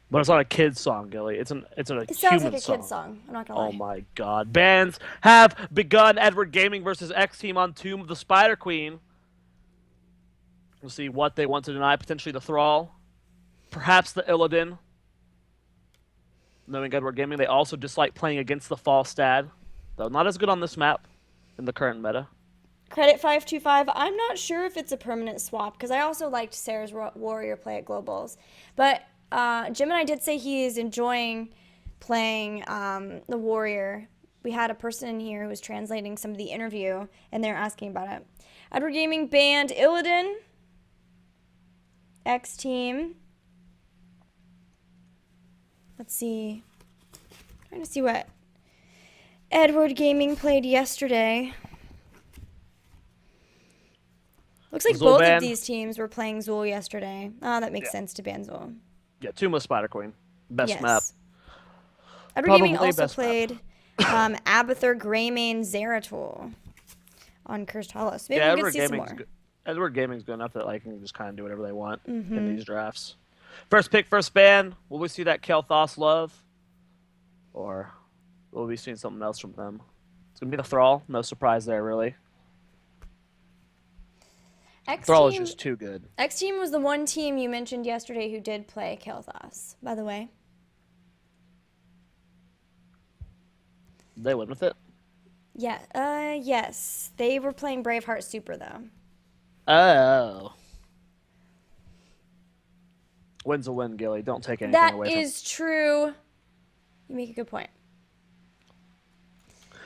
But it's not a kid's song, Gilly. It's a It sounds like human a kid's song. song. I'm not gonna Oh lie. my God. Bans have begun. Edward Gaming versus X Team on Tomb of the Spider Queen. We'll see what they want to deny. Potentially the Thrall. Perhaps the Illidan. Knowing Edward Gaming, they also dislike playing against the Falstad. Though not as good on this map in the current meta. Credit 525. I'm not sure if it's a permanent swap because I also liked Sarah's Warrior play at Globals. But Jim and I did say he is enjoying playing the Warrior. We had a person in here who was translating some of the interview and they're asking about it. Edward Gaming banned Illidan, X Team. Let's see. Trying to see what Edward Gaming played yesterday. Looks like both of Zul'Ban. these teams were playing Zool yesterday. Ah, that makes Yeah. sense to ban Zool. Yeah, Tomb of Spider Queen. Best map. Yes. Edward Gaming Probably also best map. played Abathur Greymane Zeratul on Cursed Hollow. So maybe Yeah, we'll get to see some more. Edward Gaming's good enough that like can just kind of do whatever they want in Mm-hmm. these drafts. First pick, first ban. Will we see that Kel'Thas love, or will we see something else from them? It's gonna be the Thrall. No surprise there, really. X Thrall is Team just too good. X Team was the one team you mentioned yesterday who did play Kel'Thas, by the way. They win with it. Yeah, yes. They were playing Braveheart Super though. Oh, win's a win, Gilly. Don't take anything That away from. is true. You make a good point.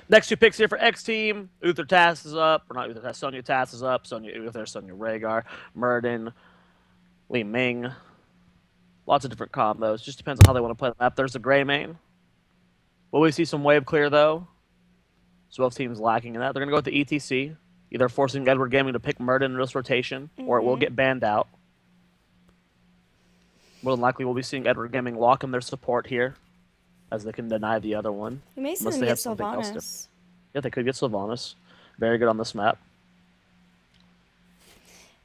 Next two picks here for X Team. Uther Tass is up. Or not Uther Tass. Sonya Tass is up. Sonya Uther, Sonya Rhaegar, Murden, Li Ming. Lots of different combos. Just depends on how they want to play the map. There's a Gray main. Will we see some wave clear, though? So both teams lacking in that. They're going to go with the ETC, either forcing Edward Gaming to pick Murden in this rotation, or it will Mm-hmm. get banned out. More than likely, we'll be seeing Edward Gaming lock in their support here, as they can deny the other one, We may see unless them they get have something else different. Sylvanas. Yeah, they could get Sylvanas. Very good on this map.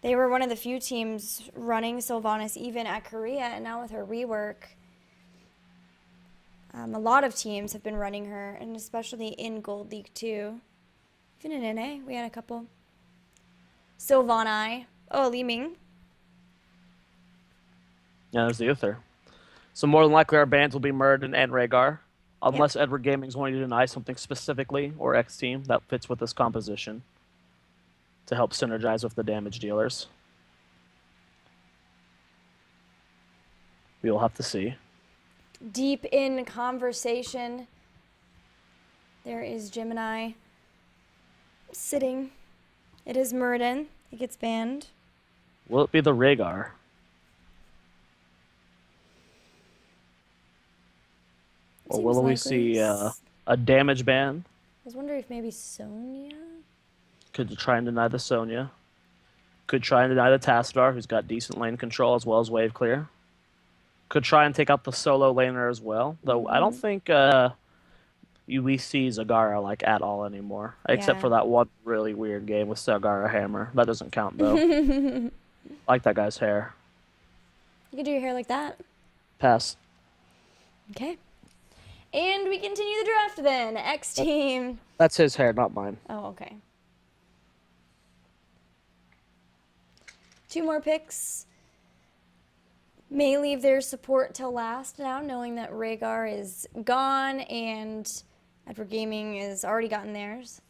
They were one of the few teams running Sylvanas even at Korea, and now with her rework, a lot of teams have been running her, and especially in Gold League 2. Even in NA, we had a couple. Sylvanai. Oh, Li Ming. Yeah, there's the Uther. So more than likely, our bans will be Murden and Rhaegar, Yep. unless Edward Gaming's wanting to deny something specifically, or X Team that fits with this composition to help synergize with the damage dealers. We will have to see. Deep in conversation, there is Gemini sitting. It is Murden. It gets banned. Will it be the Rhaegar? Or Seems will we likely. see a damage ban? I was wondering if maybe Sonya. Could try and deny the Sonya. Could try and deny the Tassadar, who's got decent lane control as well as wave clear. Could try and take out the solo laner as well. Though I don't Mm-hmm. think we see Zagara like at all anymore, except Yeah. for that one really weird game with Zagara Hammer. That doesn't count though. You I like that guy's hair. can do your hair like that. Pass. Okay. And we continue the draft then. X team. That's his hair, not mine. Oh, okay. Two more picks. May leave their support till last now, knowing that Rhaegar is gone and Edward Gaming has already gotten theirs.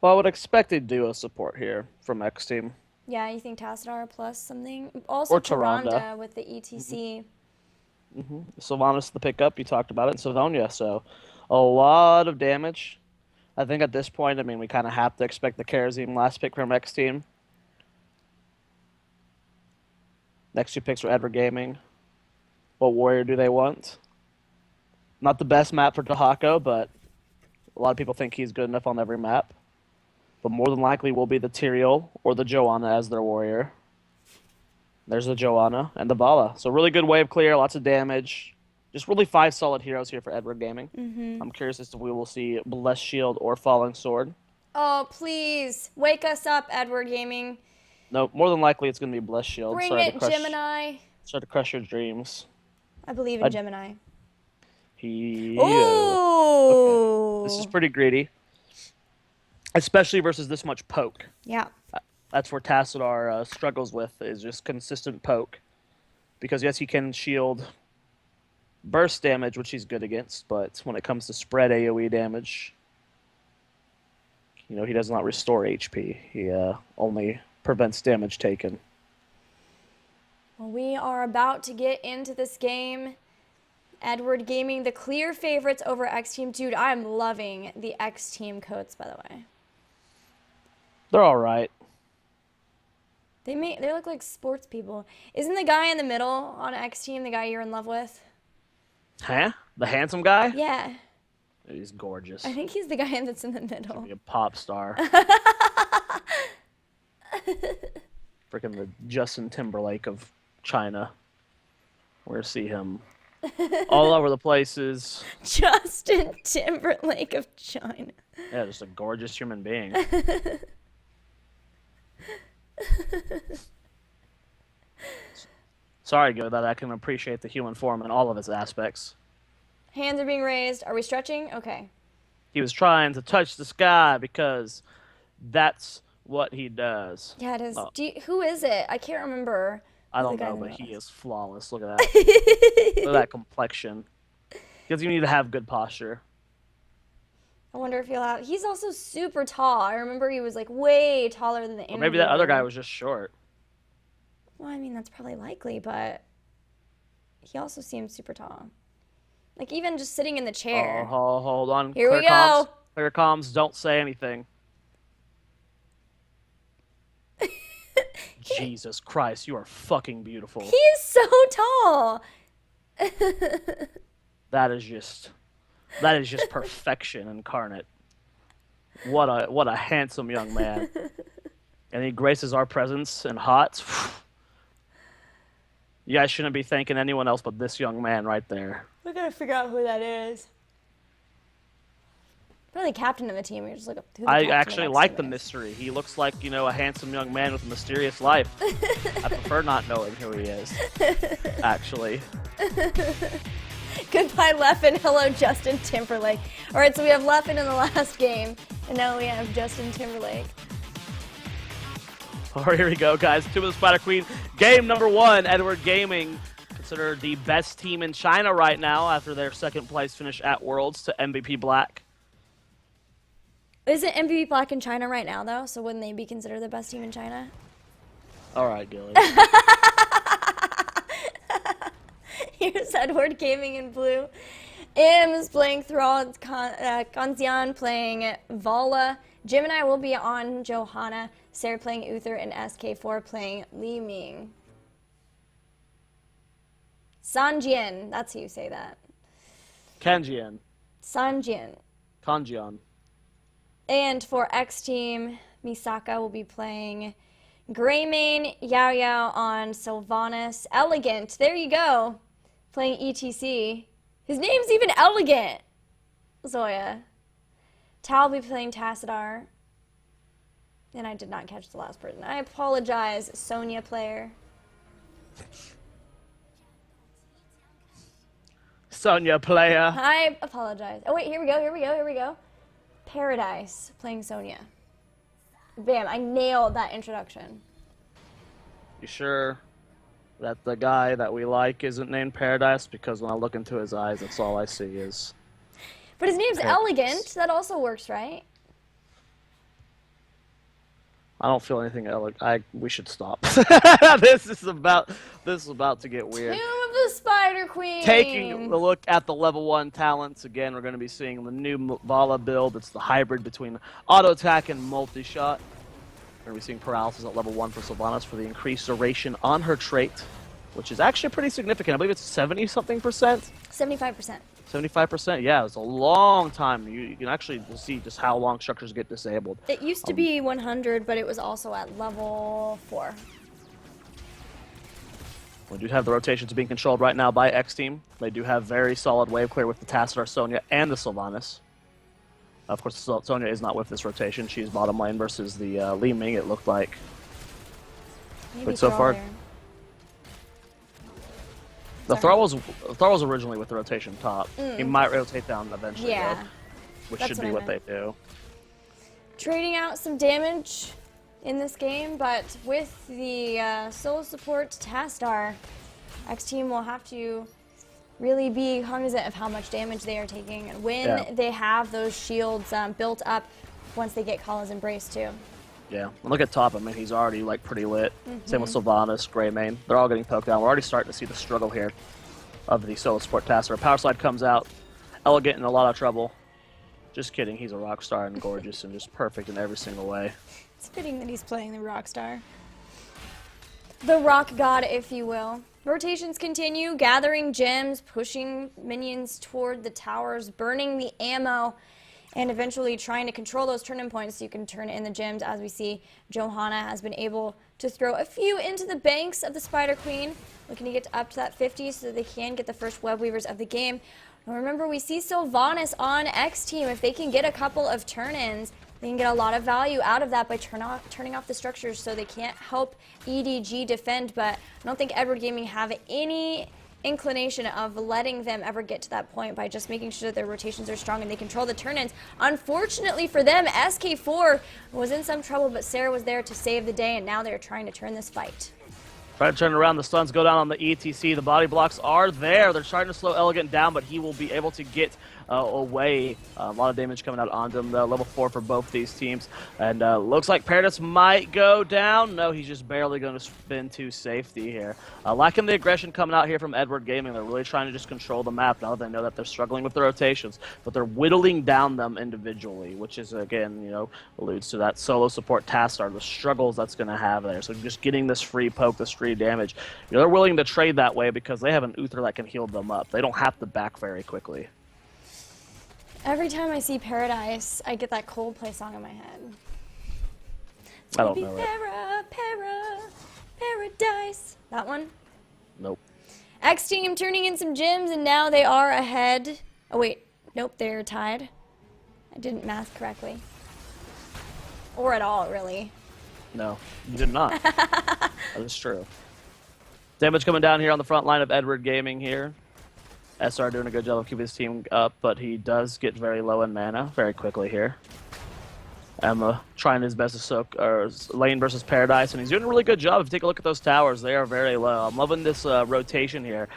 Well, I would expect a duo support here from X Team Yeah, you think Tassadar plus something? Also or Tyrande. Tyrande with the ETC. Sylvanas the pickup. You talked about it. And Sylvonia. So a lot of damage. I think at this point, I mean, we kind of have to expect the Karazim last pick from X Team. Next two picks are Edward Gaming. What warrior do they want? Not the best map for Tahako, but a lot of people think he's good enough on every map. But more than likely will be the Tyrael or the Joanna as their warrior. There's the Joanna and the Vala. So really good wave clear, lots of damage. Just really five solid heroes here for Edward Gaming. I'm curious as to if we will see Blessed Shield or Falling Sword. Oh, please. Wake us up, Edward Gaming. No, more than likely it's going to be Blessed Shield. Bring it, Gemini. Sorry to crush your dreams. I believe in Gemini. Okay. Oh! This is pretty greedy. Especially versus this much poke. Yeah. That's where Tassadar struggles with, is just consistent poke. Because yes, he can shield burst damage, which he's good against, but when it comes to spread AoE damage, he does not restore HP. He only prevents damage taken. Well, we are about to get into this game. Edward Gaming, the clear favorites over X Team. Dude, I'm loving the X Team coats, by the way. They're all right. They look like sports people. Isn't the guy in the middle on X Team the guy you're in love with? Huh? The handsome guy? Yeah. He's gorgeous. I think he's the guy that's in the middle. Be a pop star. Freaking the Justin Timberlake of China. We're gonna see him all over the places. Justin Timberlake of China. Yeah, just a gorgeous human being. Sorry, Go, that I can appreciate the human form in all of its aspects. Hands are being raised. Are we stretching? Okay. He was trying to touch the sky because that's what he does. Yeah, it is. Oh. Who is it? I can't remember. I don't know, but he is flawless. Look at that. Look at that complexion. Because you need to have good posture. I wonder if he'll have... He's also super tall. I remember he was like way taller than the interviewer. Or maybe that other guy was just short. Well, I mean, that's probably likely, but he also seems super tall. Like, even just sitting in the chair. Oh, hold on. Here we go. Clear comms, don't say anything. Jesus Christ, you are fucking beautiful. He is so tall. That is just perfection incarnate. What a handsome young man. And he graces our presence in HOTS. You guys shouldn't be thanking anyone else but this young man right there. We gotta figure out who that is. Probably the captain of the team. We just look up who the I actually like the mystery. He looks like, a handsome young man with a mysterious life. I prefer not knowing who he is, actually. Goodbye, Leffen. Hello, Justin Timberlake. All right, so we have Leffen in the last game, and now we have Justin Timberlake. All right, here we go, guys. Tomb of the Spider Queen. Game number 1, Edward Gaming. Considered the best team in China right now after their second place finish at Worlds to MVP Black. Isn't MVP Black in China right now, though? So wouldn't they be considered the best team in China? All right, Gilly. Here's Edward Gaming in blue. Im's playing Thrall. Kanzian playing Vala. Gemini will be on Johanna. Sarah playing Uther. And SK4 playing Li Ming. Sanjian. That's how you say that. Kanjian. Sanjian. Kanjian. And for X Team, Misaka will be playing Greymane, Yao Yao on Sylvanas. Elegant, there you go. Playing ETC. His name's even Elegant. Zoia. Tal will be playing Tassadar. And I did not catch the last person. I apologize, Sonya player. Sonya player. I apologize. Oh wait, here we go. Paradise playing Sonya. Bam, I nailed that introduction. You sure that the guy that we like isn't named Paradise? Because when I look into his eyes, that's all I see is... But his name's Paradise. Elegant. That also works, right? I don't feel anything elegant. We should stop. This is about to get weird. Tomb of the Spider Queen. Taking a look at the level 1 talents, again, we're going to be seeing the new Vala build. It's the hybrid between auto attack and multi-shot. We're going to be seeing paralysis at level 1 for Sylvanas for the increased duration on her trait, which is actually pretty significant. I believe it's 70-something%. 75%. 75%, yeah, it's a long time. You can actually see just how long structures get disabled. It used to be 100, but it was also at level 4. We do have the rotations being controlled right now by X Team. They do have very solid wave clear with the Tassadar, Sonya, and the Sylvanas. Of course, Sonya is not with this rotation. She's bottom lane versus the Li Ming, it looked like. Maybe But so far, there. The throw was originally with the rotation top. He might rotate down eventually, Yeah. though, which That's should what be I what they meant. do. Trading out some damage in this game, but with the solo support Tastar, X Team will have to really be cognizant of how much damage they are taking when they have those shields built up once they get Kala's Embrace too. Yeah, and look at top. I mean, he's already like pretty lit. Same with Sylvanas, Greymane. They're all getting poked down. We're already starting to see the struggle here of the solo support Tasser. Power Slide comes out. Elegant in a lot of trouble. Just kidding. He's a rock star and gorgeous and just perfect in every single way. It's fitting that he's playing the Rockstar. The Rock God, if you will. Rotations continue, gathering gems, pushing minions toward the towers, burning the ammo, and eventually trying to control those turn-in points so you can turn in the gems. As we see, Johanna has been able to throw a few into the banks of the Spider Queen, looking to get up to that 50 so that they can get the first Web Weavers of the game. And remember, we see Sylvanas on X Team. If they can get a couple of turn-ins, they can get a lot of value out of that by turning off the structures so they can't help EDG defend. But I don't think Edward Gaming have any inclination of letting them ever get to that point by just making sure that their rotations are strong and they control the turn-ins. Unfortunately for them, SK4 was in some trouble, but Sarah was there to save the day, and now they're trying to turn this fight. Try to turn around. The stuns go down on the ETC. The body blocks are there. They're trying to slow Elegant down, but he will be able to get away. A lot of damage coming out on him. Level 4 for both these teams. And looks like Paradise might go down. No, he's just barely going to spin to safety here. Lacking the aggression coming out here from Edward Gaming. They're really trying to just control the map now that they know that they're struggling with the rotations. But they're whittling down them individually, which is, again, alludes to that solo support Tastar, the struggles that's going to have there. So just getting this free poke, this free damage. They're willing to trade that way because they have an Uther that can heal them up. They don't have to back very quickly. Every time I see Paradise, I get that Coldplay song in my head. It's I don't know it. Paradise. That one? Nope. X Team turning in some gems, and now they are ahead. Oh, wait. Nope, they're tied. I didn't math correctly. Or at all, really. No, you did not. That is true. Damage coming down here on the front line of Edward Gaming here. SR doing a good job of keeping his team up, but he does get very low in mana very quickly here. Emma trying his best to soak lane versus Paradise, and he's doing a really good job. If you take a look at those towers, they are very low. I'm loving this rotation here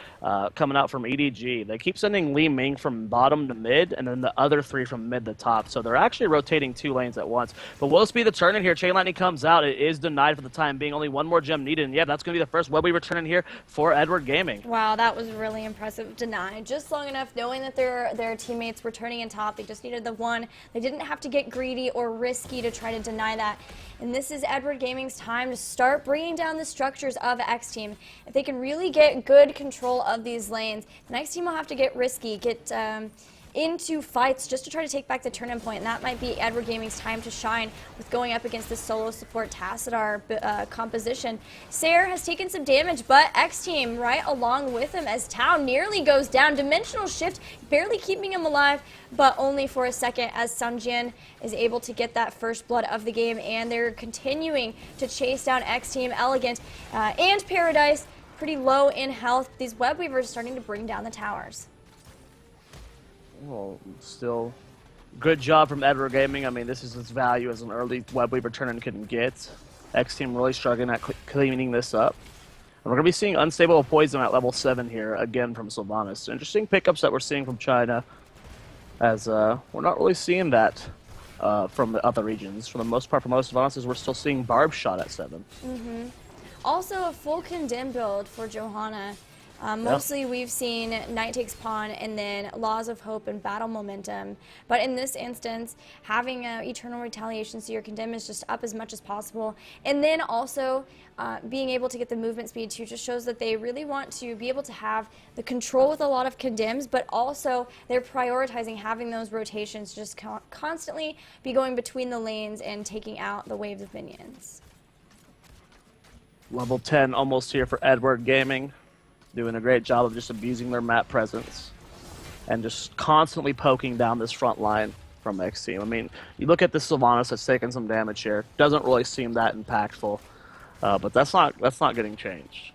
coming out from EDG. They keep sending Li Ming from bottom to mid, and then the other 3 from mid to top. So they're actually rotating 2 lanes at once. But will this be the turn in here? Chain Lightning comes out. It is denied for the time being. Only 1 more gem needed, and yeah, that's going to be the first Web Weaver turn in here for Edward Gaming. Wow, that was really impressive. Denied just long enough, knowing that their teammates were turning in top. They just needed the 1. They didn't have to get greedy or risky to try to deny that. And this is Edward Gaming's time to start bringing down the structures of X Team. If they can really get good control of these lanes, the X Team will have to get risky, get into fights just to try to take back the turn-in point, and that might be Edward Gaming's time to shine with going up against the solo support Tassadar composition. Sarah has taken some damage, but X Team right along with him as Tao nearly goes down. Dimensional shift barely keeping him alive, but only for a second as Sunjian is able to get that first blood of the game, and they're continuing to chase down X Team. Elegant and Paradise pretty low in health. These Web Weavers are starting to bring down the towers. Well, still good job from Edward Gaming. I mean, this is as value as an early Web Weaver turn-in can get. X Team really struggling at cleaning this up. And we're going to be seeing Unstable Poison at level 7 here, again from Sylvanas. Interesting pickups that we're seeing from China, as we're not really seeing that from the other regions. For the most part, for most Sylvanas, we're still seeing Barb Shot at 7. Also, a full Condemn build for Johanna. Mostly we've seen Night Takes Pawn and then Laws of Hope and Battle Momentum. But in this instance, having Eternal Retaliation so your Condemn is just up as much as possible. And then also being able to get the movement speed too just shows that they really want to be able to have the control with a lot of Condemns, but also they're prioritizing having those rotations just constantly be going between the lanes and taking out the waves of minions. Level 10 almost here for Edward Gaming. Doing a great job of just abusing their map presence and just constantly poking down this front line from X Team. I mean, you look at this Sylvanas that's taking some damage here. Doesn't really seem that impactful, but that's not getting changed.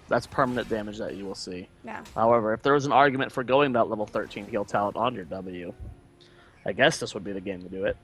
That's permanent damage that you will see. Yeah. However, if there was an argument for going that level 13 heal talent on your W, I guess this would be the game to do it.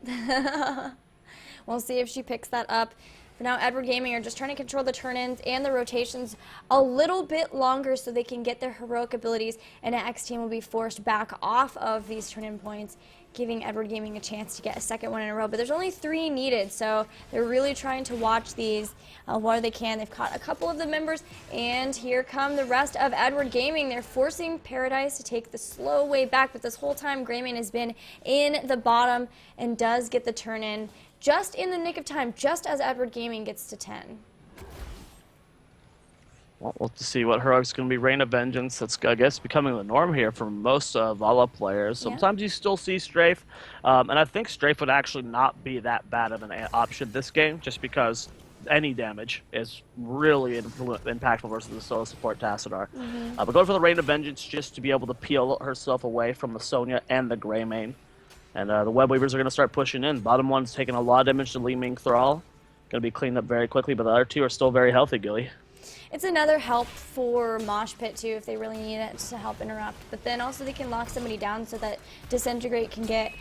We'll see if she picks that up. For now, Edward Gaming are just trying to control the turn-ins and the rotations a little bit longer so they can get their heroic abilities, and X Team will be forced back off of these turn-in points, giving Edward Gaming a chance to get a second one in a row. But there's only 3 needed, so they're really trying to watch these while they can. They've caught a couple of the members, and here come the rest of Edward Gaming. They're forcing Paradise to take the slow way back, but this whole time Greymane has been in the bottom and does get the turn-in just in the nick of time, just as Edward Gaming gets to 10. Well, we'll have to see what heroic's going to be. Reign of Vengeance, that's, I guess, becoming the norm here for most Vala players. Sometimes you still see Strafe, and I think Strafe would actually not be that bad of an option this game, just because any damage is really impactful versus the solo support Tassadar. But going for the Reign of Vengeance just to be able to peel herself away from the Sonya and the Greymane. And the Web Weavers are going to start pushing in. Bottom one's taking a lot of damage to Li Ming Thrall. Going to be cleaned up very quickly, but the other 2 are still very healthy, Gilly. It's another help for Mosh Pit, too, if they really need it to help interrupt. But then also they can lock somebody down so that Disintegrate can get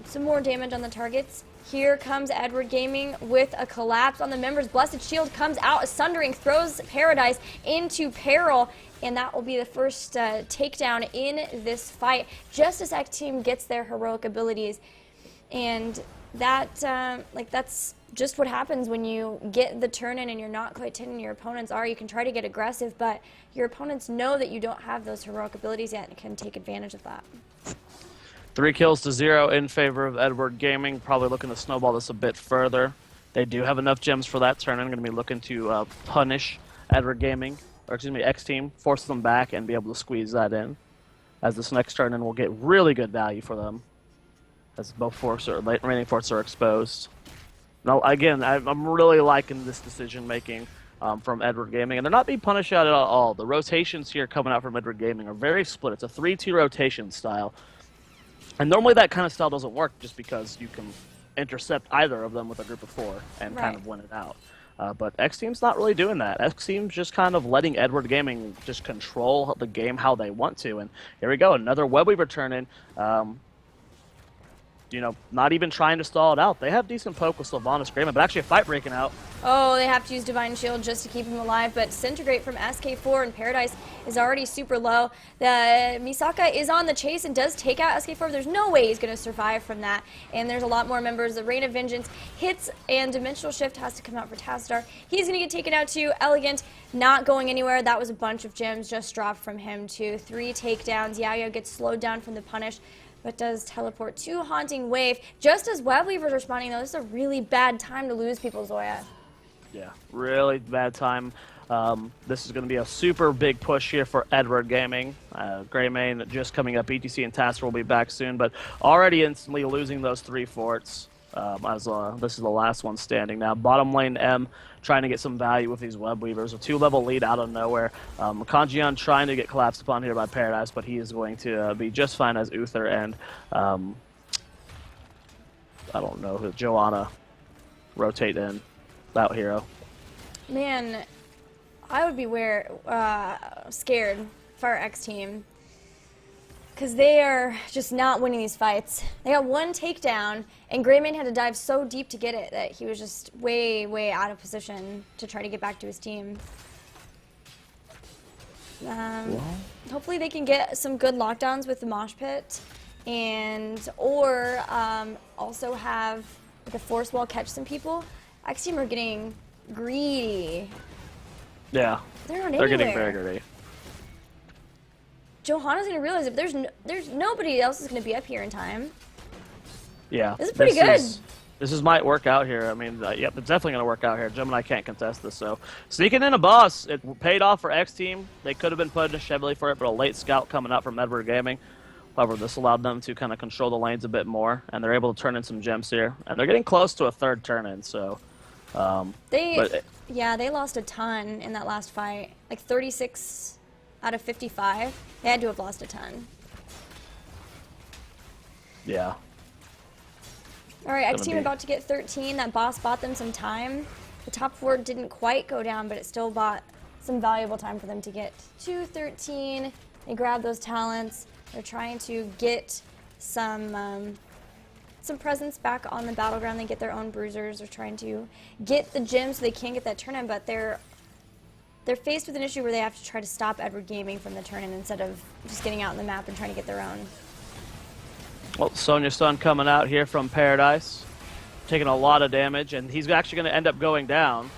some more damage on the targets. Here comes Edward Gaming with a collapse on the members. Blessed Shield comes out, Sundering throws Paradise into peril, and that will be the first takedown in this fight, just as X Team gets their heroic abilities. And that, that's just what happens when you get the turn-in and you're not quite 10 and your opponents are. You can try to get aggressive, but your opponents know that you don't have those heroic abilities yet and can take advantage of that. 3 kills to 0 in favor of Edward Gaming. Probably looking to snowball this a bit further. They do have enough gems for that turn. I'm going to be looking to punish Edward Gaming, or excuse me, X Team, force them back and be able to squeeze that in. As this next turn in will get really good value for them, as both remaining forces are exposed. Now, again, I'm really liking this decision making from Edward Gaming, and they're not being punished out at all. The rotations here coming out from Edward Gaming are very split. It's a 3-2 rotation style. And normally that kind of style doesn't work just because you can intercept either of them with a group of 4 and kind of win it out. But X Team's not really doing that. X Team's just kind of letting Edward Gaming just control the game how they want to. And here we go, another Web Weaver turn in. Not even trying to stall it out. They have decent poke with Sylvanas Greymane, but actually a fight breaking out. Oh, they have to use Divine Shield just to keep him alive, but Disintegrate from SK4 and Paradise is already super low. The Misaka is on the chase and does take out SK4. There's no way he's going to survive from that, and there's a lot more members. The Reign of Vengeance hits, and Dimensional Shift has to come out for Tassadar. He's going to get taken out too. Elegant not going anywhere. That was a bunch of gems just dropped from him too. 3 takedowns. Yayo gets slowed down from the punish, but does teleport to Haunting Wave. Just as Web Weavers are spawning, though, this is a really bad time to lose people, Zoya. Yeah, really bad time. This is going to be a super big push here for Edward Gaming. Greymane just coming up. ETC and Tasser will be back soon, but already instantly losing those 3 forts. As this is the last one standing now. Bottom lane M trying to get some value with these Web Weavers. A 2-level lead out of nowhere. Kanjian trying to get collapsed upon here by Paradise, but he is going to be just fine as Uther and I don't know who, Joanna rotate in. That hero. Man, I would be scared for our X Team, because they are just not winning these fights. They got 1 takedown, and Greymane had to dive so deep to get it that he was just way, way out of position to try to get back to his team. Hopefully they can get some good lockdowns with the Mosh Pit, or also have the force wall catch some people. X Team are getting greedy. Yeah, they're getting very greedy. Johanna's gonna realize if there's nobody else is gonna be up here in time. Yeah, this is pretty good. This might work out here. I mean, yep, it's definitely gonna work out here. Gemini can't contest this. So sneaking in a boss, it paid off for X Team. They could have been punished heavily for it, but a late scout coming out from Edward Gaming. However, this allowed them to kind of control the lanes a bit more, and they're able to turn in some gems here. And they're getting close to a 3rd turn-in, so... they lost a ton in that last fight. Like 36 out of 55. They had to have lost a ton. Yeah. Alright, X Team about to get 13. That boss bought them some time. The top 4 didn't quite go down, but it still bought some valuable time for them to get to 13. They grab those talents. They're trying to get some presence back on the battleground. They get their own bruisers. They're trying to get the gems so they can get that turn-in, but they're faced with an issue where they have to try to stop Edward Gaming from the turn-in instead of just getting out on the map and trying to get their own. Well, Sonya Sun coming out here from Paradise, taking a lot of damage, and he's actually going to end up going down.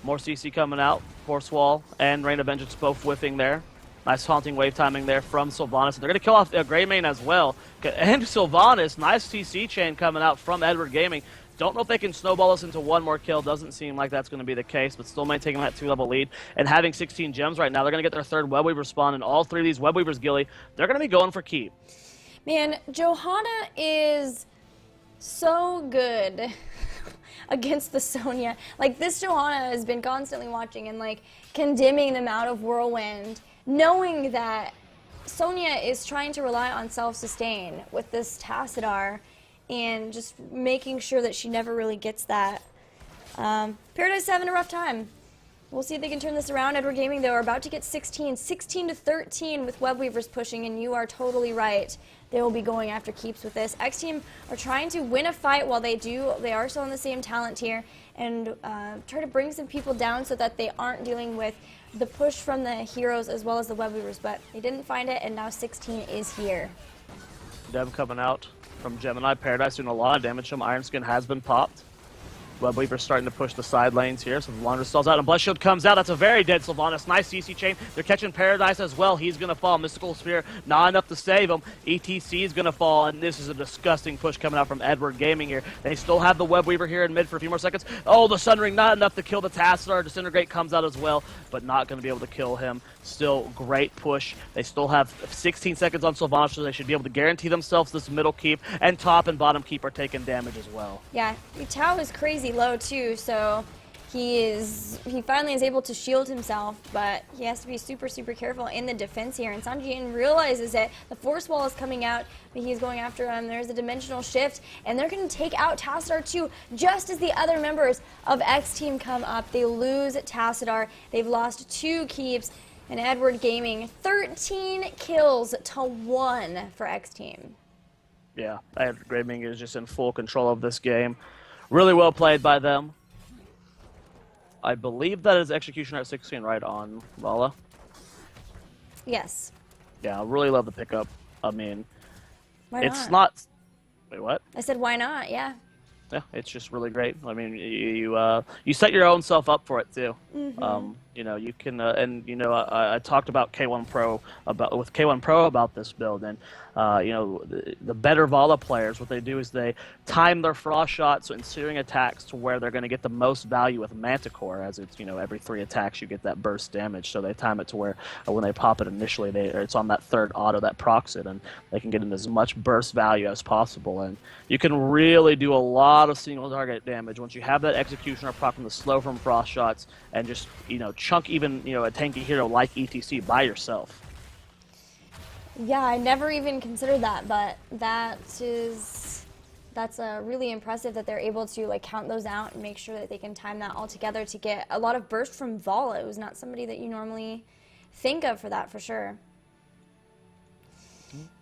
More CC coming out, Force Wall and Rain of Vengeance both whiffing there. Nice haunting wave timing there from Sylvanas. They're going to kill off Greymane as well. And Sylvanas, nice CC chain coming out from Edward Gaming. Don't know if they can snowball us into one more kill. Doesn't seem like that's going to be the case, but still maintaining that 2-level lead. And having 16 gems right now, they're going to get their third Webweaver spawn, and all three of these Webweavers, Gilly, they're going to be going for keep. Man, Johanna is so good against the Sonya. Like, this Johanna has been constantly watching and, like, condemning them out of Whirlwind, knowing that Sonya is trying to rely on self-sustain with this Tassadar and just making sure that she never really gets that. Paradise is having a rough time. We'll see if they can turn this around. Edward Gaming, though, are about to get 16 to 13 with Webweavers pushing, and you are totally right. They will be going after keeps with this. X Team are trying to win a fight while they are still on the same talent tier, and try to bring some people down so that they aren't dealing with the push from the heroes as well as the Webweavers, but they didn't find it, and now 16 is here. Deb coming out from Gemini. Paradise doing a lot of damage. Some Iron Skin has been popped. Webweaver starting to push the side lanes here. Sylvanas stalls out, and Blood Shield comes out. That's a very dead Sylvanas. Nice CC chain. They're catching Paradise as well. He's going to fall. Mystical Sphere, not enough to save him. ETC is going to fall, and this is a disgusting push coming out from Edward Gaming here. They still have the Webweaver here in mid for a few more seconds. Oh, the Sun Ring, not enough to kill the Tassadar. Disintegrate comes out as well, but not going to be able to kill him. Still great push. They still have 16 seconds on Sylvanas, so they should be able to guarantee themselves this middle keep, and top and bottom keep are taking damage as well. Yeah, Tao is crazy low too, so he finally is able to shield himself, but he has to be super careful in the defense here. And Sanjian realizes that the Force Wall is coming out, but he's going after him. There's a dimensional shift, and they're going to take out Tassadar too, just as the other members of X Team come up. They lose Tassadar. They've lost 2 keeps, and Edward Gaming 13 kills to 1 for X Team. Yeah, Edward Gaming is just in full control of this game. Really well played by them. I believe that is Executioner at 16 right on Vala. Yes. Yeah, I really love the pickup. I mean, Why it's not? Wait, what? I said, why not? Yeah. Yeah, it's just really great. I mean, you set your own self up for it too. Mm-hmm. You know, you can, and you know, I talked about K1 Pro with K1 Pro about this build, and you know, the better Vala players, what they do is they time their frost shots and searing attacks to where they're going to get the most value with Manticore, as it's, you know, every 3 attacks you get that burst damage. So they time it to where when they pop it initially, it's on that third auto that procs it, and they can get in as much burst value as possible. And you can really do a lot of single target damage once you have that Executioner proccing the slow from frost shots, and just, you know, chunk even, you know, a tanky hero like ETC by yourself. Yeah, I never even considered that, but that's really impressive that they're able to, like, count those out and make sure that they can time that all together to get a lot of burst from Vala. It was not somebody that you normally think of for that, for sure.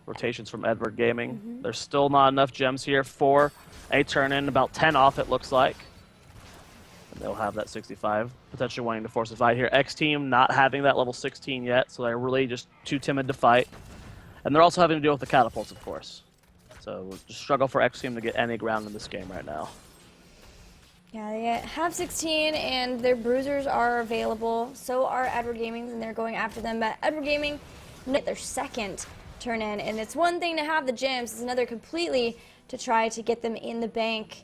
Rotations from Edward Gaming. There's still not enough gems here for a turn-in. About 10 off, it looks like. And they'll have that 65, potentially wanting to force a fight here. X Team not having that level 16 yet, so they're really just too timid to fight. And they're also having to deal with the catapults, of course. So just struggle for X Team to get any ground in this game right now. Yeah, they have 16, and their bruisers are available. So are Edward Gaming's, and they're going after them. But Edward Gaming, their second turn-in, and it's one thing to have the gems, it's another completely to try to get them in the bank,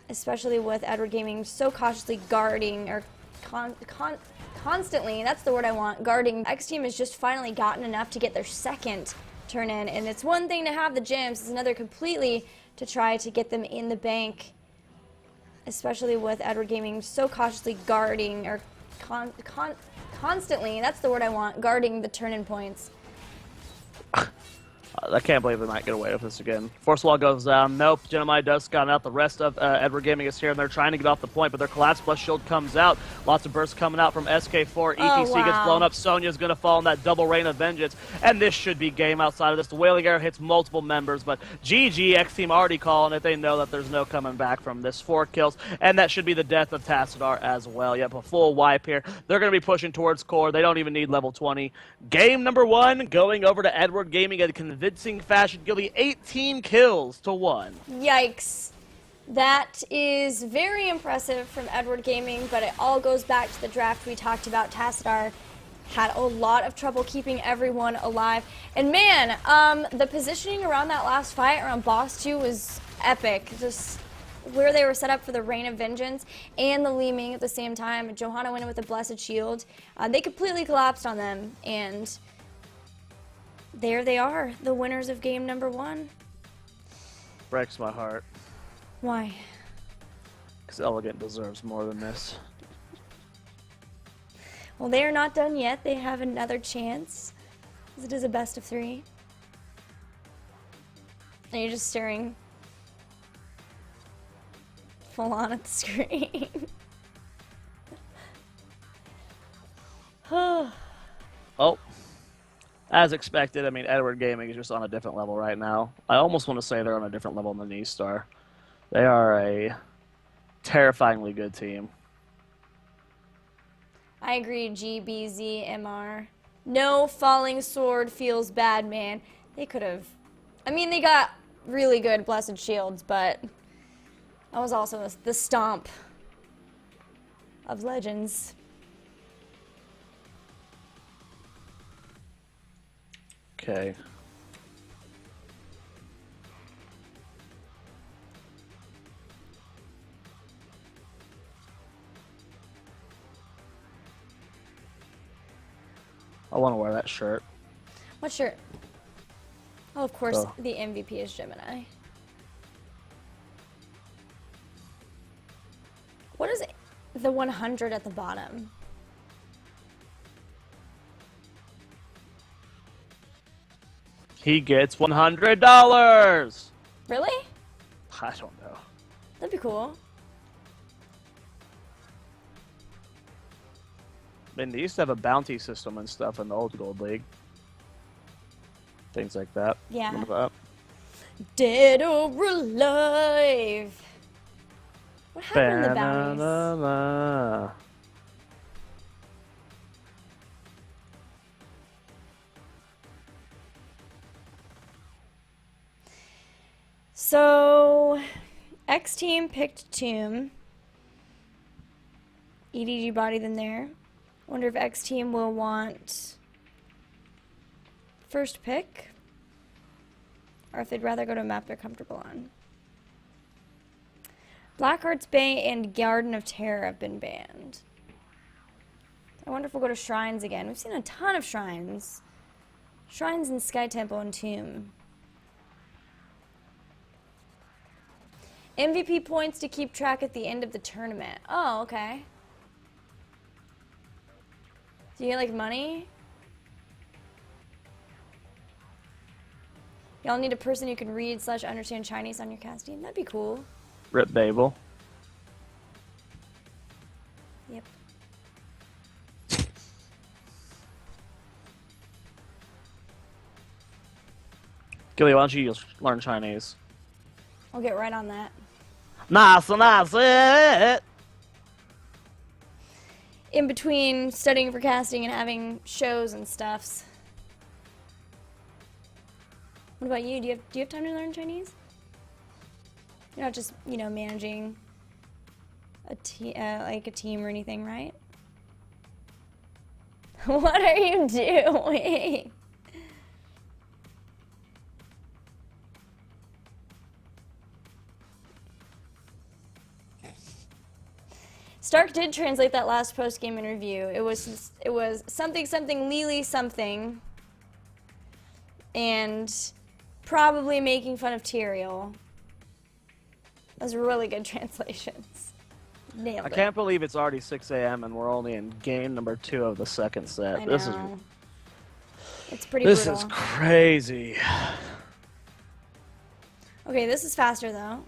especially with Edward Gaming so cautiously guarding, or constantly, that's the word I want, guarding. X Team has just finally gotten enough to get their second turn-in, and it's one thing to have the gems, it's another completely to try to get them in the bank, especially with Edward Gaming so cautiously guarding, or constantly, that's the word I want, guarding the turn-in points. I can't believe they might get away with this again. Force wall goes down. Nope. Genomai does scout out. The rest of Edward Gaming is here, and they're trying to get off the point, but their collapse plus shield comes out. Lots of bursts coming out from SK4. ETC gets blown up. Sonya's going to fall in that double rain of vengeance, and this should be game outside of this. The Wailing Arrow hits multiple members, but GG, X Team already calling it. They know that there's no coming back from this. 4 kills, and that should be the death of Tassadar as well. Yep, a full wipe here. They're going to be pushing towards core. They don't even need level 20. Game number 1 going over to Edward Gaming in a convincing fashion. Gilly 18 kills to 1. Yikes. That is very impressive from Edward Gaming, but it all goes back to the draft we talked about. Tassadar had a lot of trouble keeping everyone alive. And man, the positioning around that last fight around Boss 2 was epic. Just where they were set up for the Rain of Vengeance and the Li Ming at the same time. Johanna went in with the Blessed Shield. They completely collapsed on them, and there they are, the winners of game number 1. Breaks my heart. Why? Because Elegant deserves more than this. Well, they are not done yet. They have another chance. It is a best of 3. And you're just staring full on at the screen. Oh. As expected, I mean, Edward Gaming is just on a different level right now. I almost want to say they're on a different level than E-Star. They are a terrifyingly good team. I agree, GBZMR. No falling sword feels bad, man. They could have... I mean, they got really good Blessed Shields, but that was also the stomp of legends. Okay. I want to wear that shirt. What shirt? Oh, of course, the MVP is Gemini. What is it? The 100 at the bottom? He gets $100! Really? I don't know. That'd be cool. I mean, they used to have a bounty system and stuff in the old Gold League. Things like that. Yeah. Remember that? Dead or alive? What happened to the bounties? Ba-na-na-na. So, X Team picked Tomb. EDG bodied in there. Wonder if X Team will want first pick, or if they'd rather go to a map they're comfortable on. Blackheart's Bay and Garden of Terror have been banned. I wonder if we'll go to Shrines again. We've seen a ton of Shrines. Shrines in Sky Temple and Tomb. MVP points to keep track at the end of the tournament. Oh, okay. Do you get, like, money? Y'all need a person who can read / understand Chinese on your cast team. That'd be cool. Rip Babel. Yep. Gilly, why don't you learn Chinese? I'll get right on that. Nice, nice. In between studying for casting and having shows and stuffs. What about you? Do you have time to learn Chinese? You're not just, you know, managing a team or anything, right? What are you doing? Stark did translate that last post-game interview. It was something Lily something, and probably making fun of Tyrael. Those were really good translations. Nailed it. I can't believe it's already 6 a.m. and we're only in game number 2 of the second set. I know. It's pretty This brutal. is crazy. Okay, this is faster though.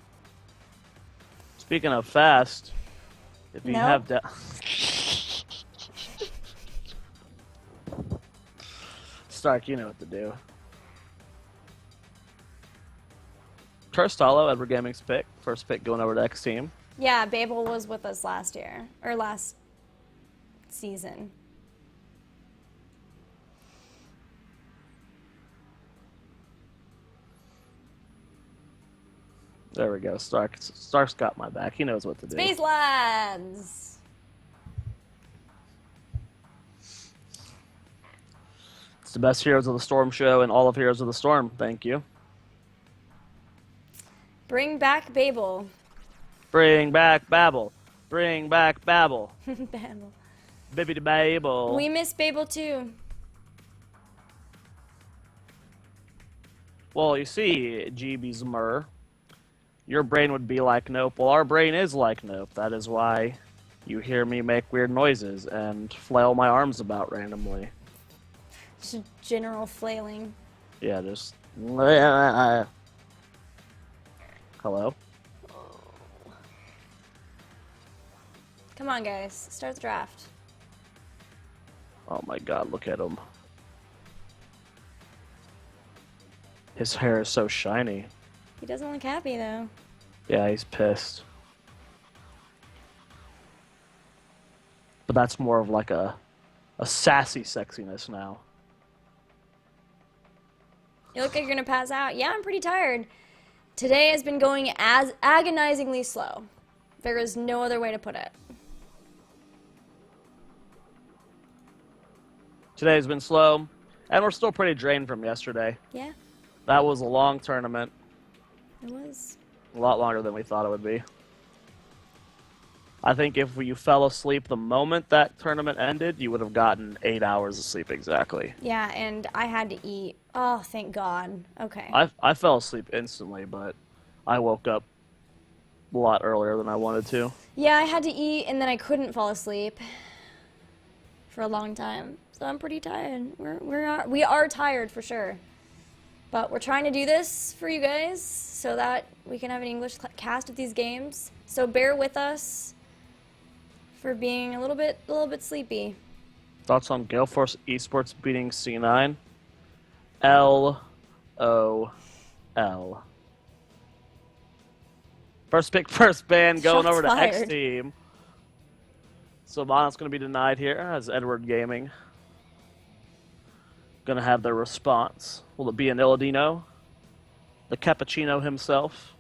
Speaking of fast, if you Nope. have that. Stark, you know what to do. Cursed Hollow, Edward Gaming's pick. First pick going over to X Team. Yeah, Babel was with us last year, or last season. There we go. Stark's got my back. He knows what to do. Space Lads! It's the best Heroes of the Storm show in all of Heroes of the Storm. Thank you. Bring back Babel. Bring back Babel. Bring back Babel. Babel. Bibbidi Babel. We miss Babel too. Well, you see, GB's Mur, your brain would be like nope. Well, our brain is like nope. That is why you hear me make weird noises and flail my arms about randomly. Just general flailing. Yeah, just. Hello? Come on, guys. Start the draft. Oh my god, look at him. His hair is so shiny. He doesn't look happy, though. Yeah, he's pissed. But that's more of like a sassy sexiness now. You look like you're going to pass out. Yeah, I'm pretty tired. Today has been going as agonizingly slow. There is no other way to put it. Today's been slow, and we're still pretty drained from yesterday. Yeah, That was a long tournament. it was. A lot longer than we thought it would be. I think if you fell asleep the moment that tournament ended, you would have gotten 8 hours of sleep exactly. Yeah, and I had to eat. Oh, thank God. Okay. I fell asleep instantly, but I woke up a lot earlier than I wanted to. Yeah, I had to eat, and then I couldn't fall asleep for a long time. So I'm pretty tired. We are tired for sure. But we're trying to do this for you guys so that we can have an English cast of these games. So bear with us for being a little bit sleepy. Thoughts on Gale Force Esports beating C9? LOL. First pick, first ban, going Shots over to fired. X Team. Sylvanas going to be denied here as Edward Gaming. Going to have their response. Will it be an Illadino? The cappuccino himself?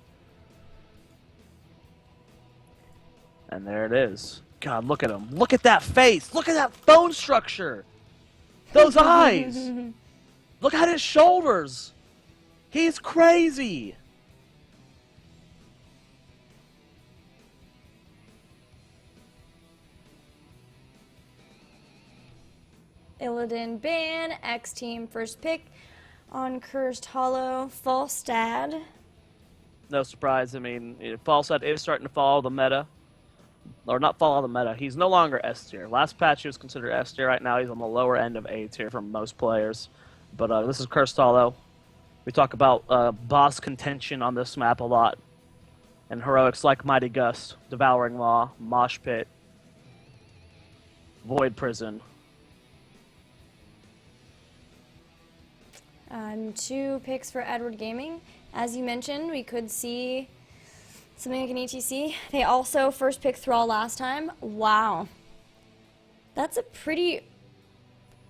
And there it is. God, look at him. Look at that face. Look at that bone structure. Those eyes. Look at his shoulders. He's crazy. Illidan ban, X Team first pick on Cursed Hollow, Falstad. No surprise. I mean, Falstad is starting to follow the meta. Or not follow the meta. He's no longer S tier. Last patch he was considered S tier. Right now he's on the lower end of A tier for most players. But this is Cursed Hollow. We talk about boss contention on this map a lot. And heroics like Mighty Gust, Devouring Maw, Mosh Pit, Void Prison. 2 picks for Edward Gaming. As you mentioned, we could see something like an ETC. They also first picked Thrall last time. Wow. That's a pretty...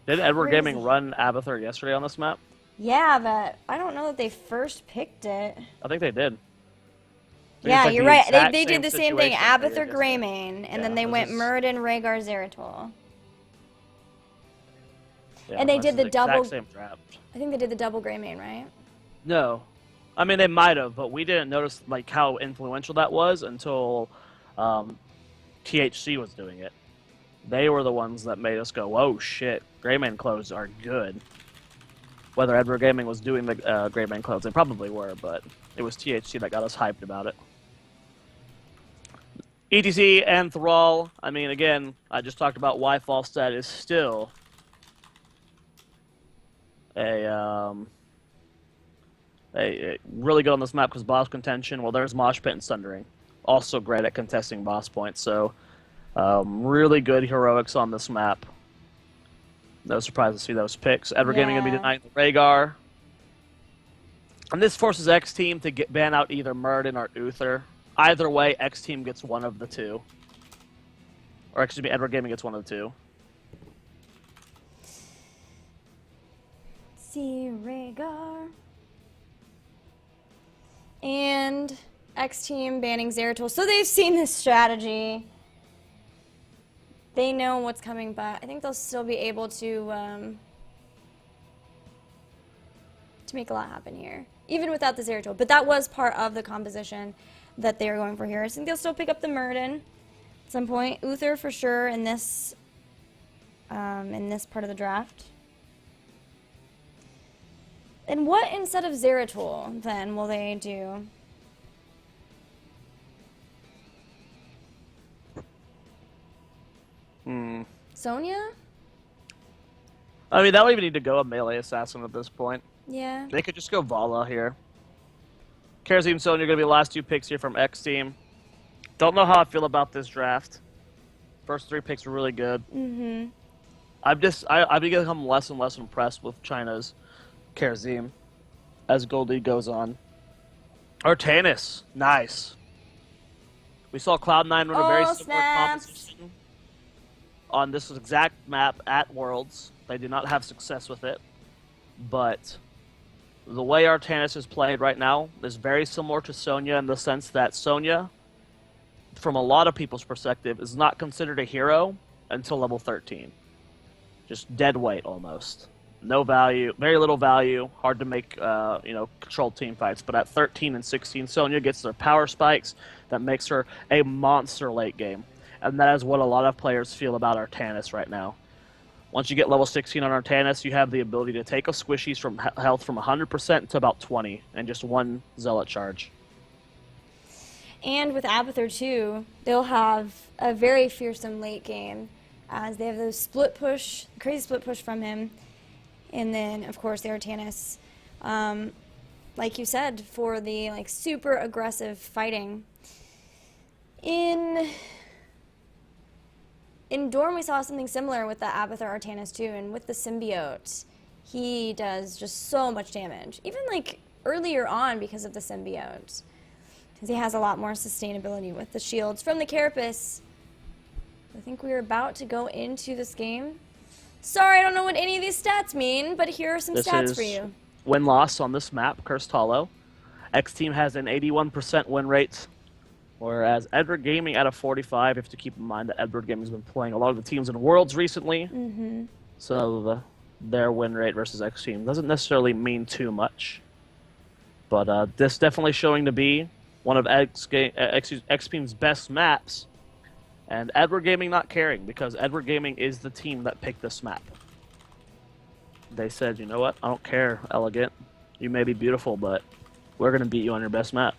Did Edward Crazy. Gaming run Abathur yesterday on this map? Yeah, but I don't know that they first picked it. I think they did. Yeah, like you're the right. exact They did same the same thing. situation they Abathur did yesterday. Greymane, and Yeah, then they this went is- Muradin, Rhaegar, Zeratul. Yeah, And they this did is the double- exact same draft. I think they did the double Greymane, right? No. I mean, they might have, but we didn't notice like how influential that was until THC was doing it. They were the ones that made us go, "Whoa, shit! Greymane clothes are good." Whether Edward Gaming was doing the Greymane clothes, they probably were, but it was THC that got us hyped about it. ETC and Thrall. I mean, again, I just talked about why Falstad is still Really good on this map because boss contention. Well, there's Mosh Pit and Sundering. Also great at contesting boss points. So really good heroics on this map. No surprise to see those picks. Edward Gaming going to be denying the Rhaegar. And this forces X Team to ban out either Murden or Uther. Either way, X Team gets one of the two. Or excuse me, Edward Gaming gets one of the two. See Rhaegar. And X Team banning Zeratul. So they've seen this strategy. They know what's coming, but I think they'll still be able to make a lot happen here, even without the Zeratul. But that was part of the composition that they were going for here. I think they'll still pick up the Murden at some point. Uther for sure in this part of the draft. And what instead of Zeratul then will they do? Zoia? I mean, that would even need to go a melee assassin at this point. Yeah. They could just go Vala here. Kharazim and Zonia are going to be the last two picks here from X Team. Don't know how I feel about this draft. First three picks were really good. Mm-hmm. I've become less and less impressed with China's Kharazim as Goldie goes on. Artanis, nice. We saw Cloud9 run a very similar composition on this exact map at Worlds. They did not have success with it, but the way Artanis is played right now is very similar to Zonia in the sense that Zonia, from a lot of people's perspective, is not considered a hero until level 13. Just dead weight almost. No value, very little value, hard to make controlled team fights. But at 13 and 16, Zonia gets their power spikes that makes her a monster late game. And that is what a lot of players feel about Artanis right now. Once you get level 16 on Artanis, you have the ability to take a squishies from health from 100% to about 20 and just one zealot charge. And with Abathur too, they'll have a very fearsome late game as they have those split push, crazy split push from him. And then, of course, the Artanis, like you said, for the super aggressive fighting. In Dorm, we saw something similar with the Abathur Artanis too, and with the symbiote, he does just so much damage. Even earlier on because of the symbiote, because he has a lot more sustainability with the shields from the Carapace. I think we're about to go into this game. Sorry, I don't know what any of these stats mean, but here are some stats for you. Win-loss on this map, Cursed Hollow. X-Team has an 81% win rate, whereas Edward Gaming at a 45. You have to keep in mind that Edward Gaming has been playing a lot of the teams in Worlds recently. Mm-hmm. So their win rate versus X-Team doesn't necessarily mean too much. But this definitely showing to be one of X-Team's best maps. And Edward Gaming not caring, because Edward Gaming is the team that picked this map. They said, you know what, I don't care, Elegant. You may be beautiful, but we're going to beat you on your best map.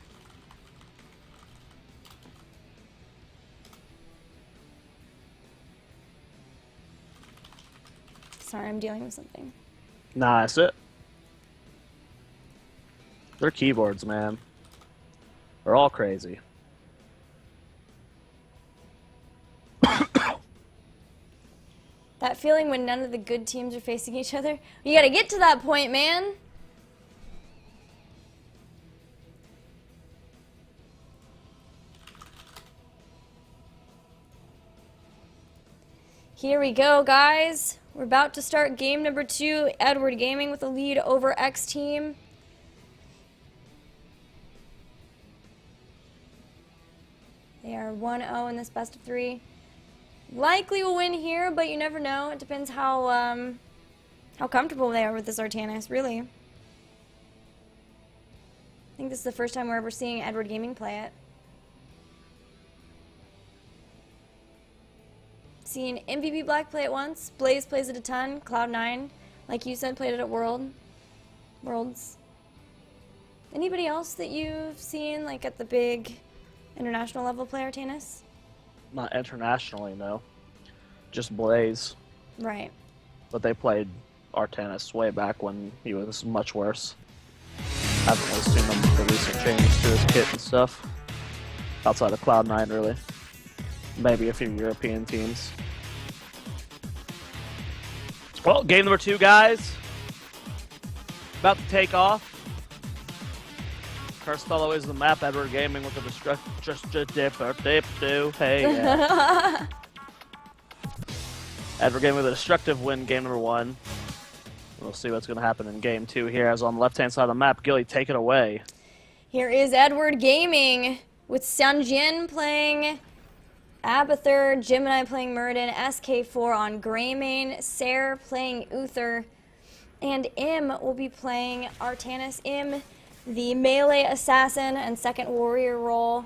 Sorry, I'm dealing with something. Nah, that's it. They're keyboards, man. They're all crazy. That feeling when none of the good teams are facing each other. You gotta get to that point, man. Here we go, guys. We're about to start game number 2. Edward Gaming with a lead over X Team. They are 1-0 in this best of 3. Likely will win here, but you never know. It depends how comfortable they are with this Artanis, really. I think this is the first time we're ever seeing Edward Gaming play it. Seen MVP Black play it once. Blaze plays it a ton. Cloud9, like you said, played it at Worlds. Anybody else that you've seen at the big international level play Artanis? Not internationally, no. Just Blaze. Right. But they played Artanis way back when he was much worse. Haven't really seen him with the recent changes to his kit and stuff. Outside of Cloud9, really. Maybe a few European teams. Well, game number 2, guys. About to take off. First fellow is the map. Edward Gaming with the Hey, yeah. Edward Gaming with a destructive win, game number 1. We'll see what's going to happen in game 2 here. As on the left-hand side of the map, Gilly, take it away. Here is Edward Gaming with Sanjin playing Abathur, Gemini playing Murden, SK4 on Greymane, Ser playing Uther, and Im will be playing Artanis. Im, the melee assassin and second warrior role.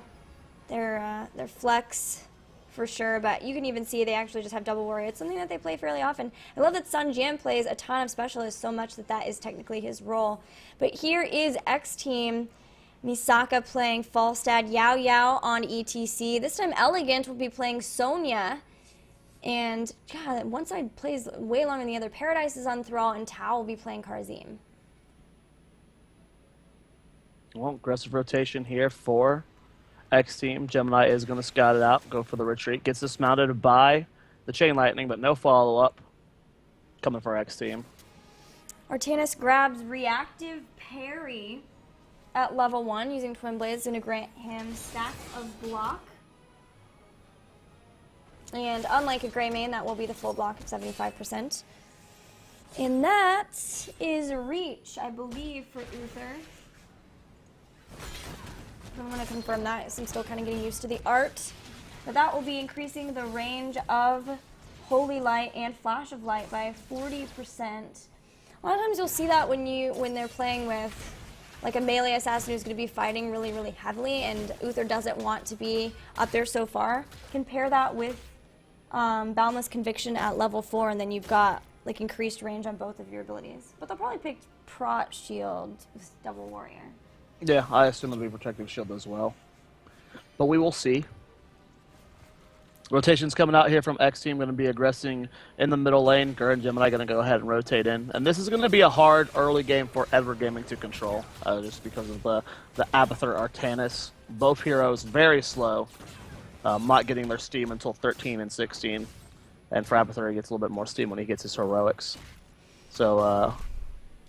They're flex for sure, but you can even see they actually just have double warrior. It's something that they play fairly often. I love that Sanjin plays a ton of specialists so much that that is technically his role. But here is X Team. Misaka playing Falstad, Yao Yao on ETC. This time Elegant will be playing Sonya. And God, one side plays way longer than the other. Paradise is on Thrall, and Tao will be playing Karzim. Well, aggressive rotation here for X Team. Gemini is going to scout it out, go for the retreat. Gets dismounted by the Chain Lightning, but no follow-up coming for X Team. Artanis grabs reactive parry at level 1 using Twin Blades to grant him stacks of block. And unlike a Greymane, that will be the full block of 75%. And that is reach, I believe, for Uther. I'm going to confirm that as I'm still kind of getting used to the art. But that will be increasing the range of Holy Light and Flash of Light by 40%. A lot of times you'll see that when they're playing with like a melee assassin who's going to be fighting really, really heavily, and Uther doesn't want to be up there so far. Compare that with Boundless Conviction at level 4, and then you've got like increased range on both of your abilities. But they'll probably pick Prot Shield with Double Warrior. Yeah, I assume it'll be Protective Shield as well. But we will see. Rotation's coming out here from X Team, going to be aggressing in the middle lane. Gur and Gemini going to go ahead and rotate in. And this is going to be a hard early game for Edward Gaming to control, just because of the Abathur Artanis. Both heroes very slow, not getting their steam until 13 and 16. And for Abathur, he gets a little bit more steam when he gets his heroics. So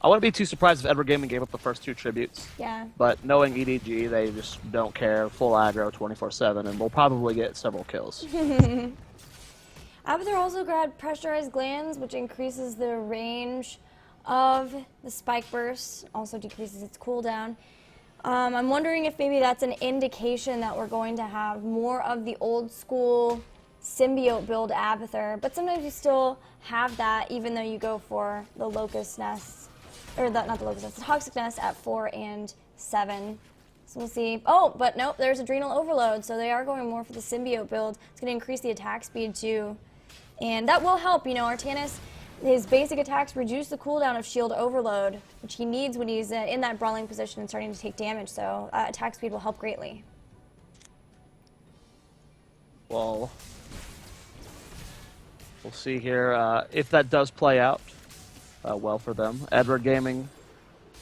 I wouldn't be too surprised if Edward Gaming gave up the first 2 tributes. Yeah. But knowing EDG, they just don't care. Full aggro 24/7, and we'll probably get several kills. Abathur also grabbed Pressurized Glands, which increases the range of the Spike Burst, also decreases its cooldown. I'm wondering if maybe that's an indication that we're going to have more of the old school symbiote build Abathur, but sometimes you still have that even though you go for the Locust Nest. Or not the Locust Nest, the Toxic Nest at 4 and 7. So we'll see. Oh, but nope, there's Adrenal Overload, so they are going more for the symbiote build. It's going to increase the attack speed too. And that will help, you know, Artanis, his basic attacks reduce the cooldown of Shield Overload, which he needs when he's in that brawling position and starting to take damage, so attack speed will help greatly. Well, we'll see here if that does play out. Well for them. Edward Gaming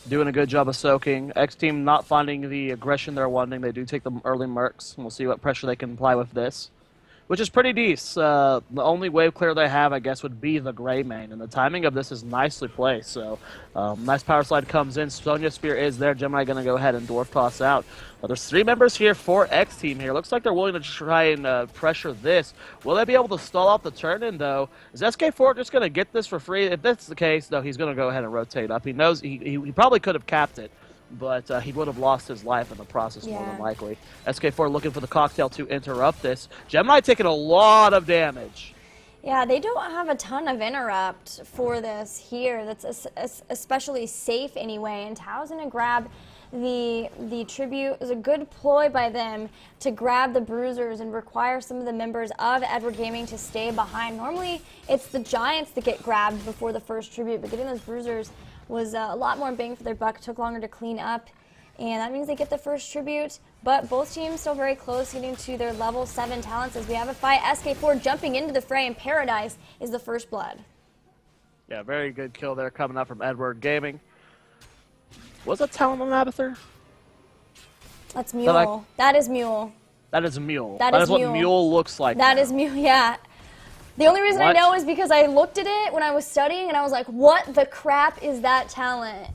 doing a good job of soaking. X Team not finding the aggression they're wanting. They do take the early mercs, and we'll see what pressure they can apply with this, which is pretty decent. The only wave clear they have, I guess, would be the Greymane, and the timing of this is nicely placed. So nice power slide comes in. Sonya Spear is there. Gemini going to go ahead and Dwarf Toss out. There's 3 members here for X Team here. Looks like they're willing to try and pressure this. Will they be able to stall out the turn-in, though? Is SK4 just going to get this for free? If that's the case, though, he's going to go ahead and rotate up. He knows he probably could have capped it, but he would have lost his life in the process more than likely. SK4 looking for the cocktail to interrupt this. Gemini taking a lot of damage. Yeah, they don't have a ton of interrupt for this here. That's especially safe anyway, and Tao's going to grab the tribute. It was a good ploy by them to grab the bruisers and require some of the members of Edward Gaming to stay behind. Normally, it's the Giants that get grabbed before the first tribute, but getting those bruisers was a lot more bang for their buck. It took longer to clean up, and that means they get the first tribute. But both teams still very close, getting to their level 7 talents as we have a fight. SK4 jumping into the fray, and Paradise is the first blood. Yeah, very good kill there coming up from Edward Gaming. Was that talent on Abathur? That's Mule. That is Mule. That is Mule. That is what Mule. Mule looks like. That now. is Mule, yeah. The only reason I know is because I looked at it when I was studying and I was like, what the crap is that talent?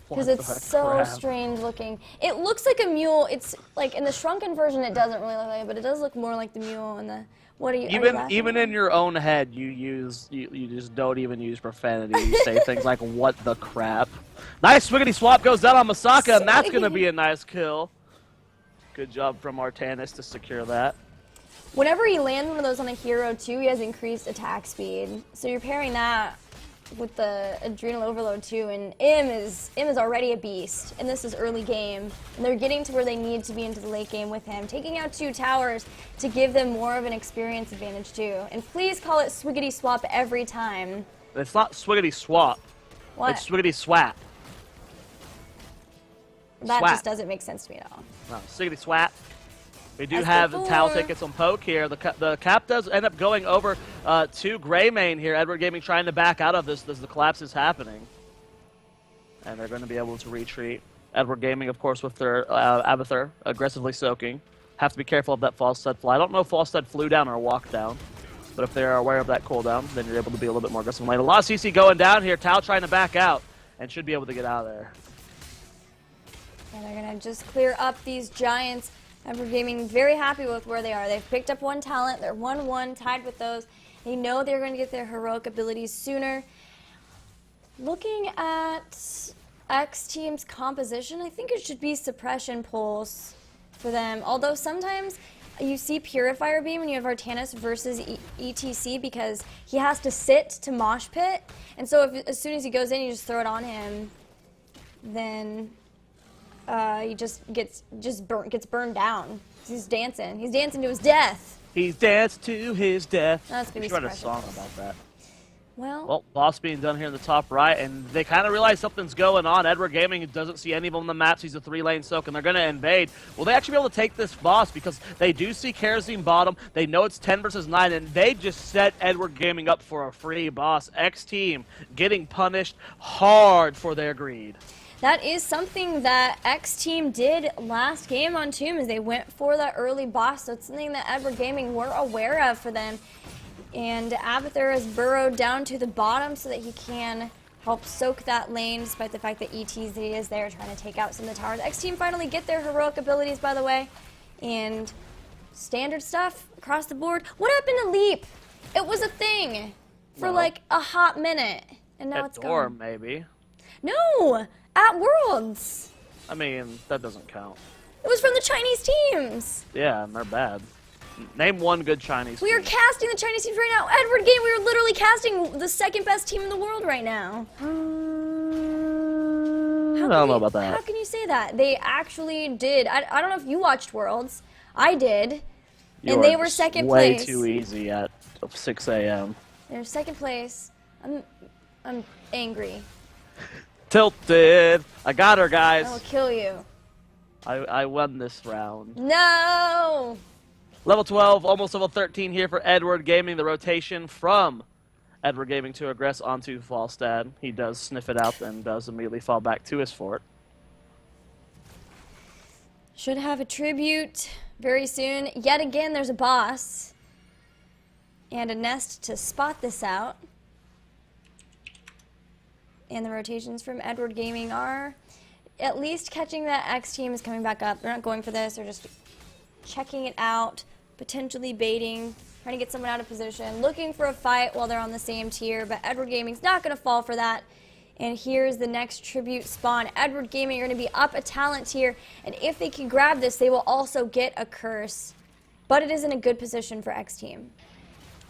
Because it's so strange looking. It looks like a mule. It's like in the shrunken version it doesn't really look like it, but it does look more like the mule in the what are you even in your own head you just don't even use profanity. You say things like what the crap. Nice swiggity swap goes down on Masaka, and that's gonna be a nice kill. Good job from Artanis to secure that. Whenever he lands one of those on a hero too, he has increased attack speed. So you're pairing that with the adrenal overload too, and Im is already a beast, and this is early game, and they're getting to where they need to be into the late game with him, taking out 2 towers to give them more of an experience advantage too. And please call it swiggity swap every time. It's not swiggity swap. What? It's swiggity swap. That swap. just doesn't make sense to me at all. No, swiggity swap. We do have the towel tickets on Poke here. The cap does end up going over to Greymane here. Edward Gaming trying to back out of this as the collapse is happening. And they're going to be able to retreat. Edward Gaming, of course, with their Abathur aggressively soaking. Have to be careful of that false stud fly. I don't know if false stud flew down or walked down. But if they're aware of that cooldown, then you're able to be a little bit more aggressive. A lot of CC going down here. Tau trying to back out and should be able to get out of there. And they're going to just clear up these giants. Edward Gaming very happy with where they are. They've picked up 1 talent. They're 1-1, tied with those. They know they're going to get their heroic abilities sooner. Looking at X Team's composition, I think it should be suppression pulls for them. Although sometimes you see Purifier Beam when you have Artanis versus ETC because he has to sit to mosh pit. And so as soon as he goes in, you just throw it on him. Then he just gets burned down. He's dancing. He's dancing to his death. He's danced to his death. That's gonna be write a song about that. Well, boss being done here in the top right, and they kind of realize something's going on. Edward Gaming doesn't see any of them on the maps. He's a 3-lane soak, and they're going to invade. Will they actually be able to take this boss? Because they do see Kerosene bottom. They know it's 10 versus 9, and they just set Edward Gaming up for a free boss. X Team getting punished hard for their greed. That is something that X Team did last game on Tomb, is they went for that early boss. So it's something that Edward Gaming were aware of for them. And Abathur has burrowed down to the bottom so that he can help soak that lane, despite the fact that ETZ is there trying to take out some of the towers. X Team finally get their heroic abilities, by the way. And standard stuff across the board. What happened to Leap? It was a thing for like a hot minute. And now it's gone. Maybe. No! At Worlds! I mean, that doesn't count. It was from the Chinese teams! Yeah, and they're bad. Name one good Chinese team. We are casting the Chinese teams right now. Edward Game, we are literally casting the 2nd best team in the world right now. I don't know about that. How can you say that? They actually did. I don't know if you watched Worlds. I did. And they were 2nd place. Way too easy at 6 a.m. They're 2nd place. I'm angry. Tilted. I got her, guys. I will kill you. I won this round. No! Level 12, almost level 13 here for Edward Gaming. The rotation from Edward Gaming to aggress onto Falstad. He does sniff it out and does immediately fall back to his fort. Should have a tribute very soon. Yet again, there's a boss. And a nest to spot this out. And the rotations from Edward Gaming are at least catching that X Team is coming back up. They're not going for this. They're just checking it out, potentially baiting, trying to get someone out of position, looking for a fight while they're on the same tier. But Edward Gaming's not going to fall for that. And here's the next tribute spawn. Edward Gaming are going to be up a talent tier. And if they can grab this, they will also get a curse. But it is in a good position for X Team.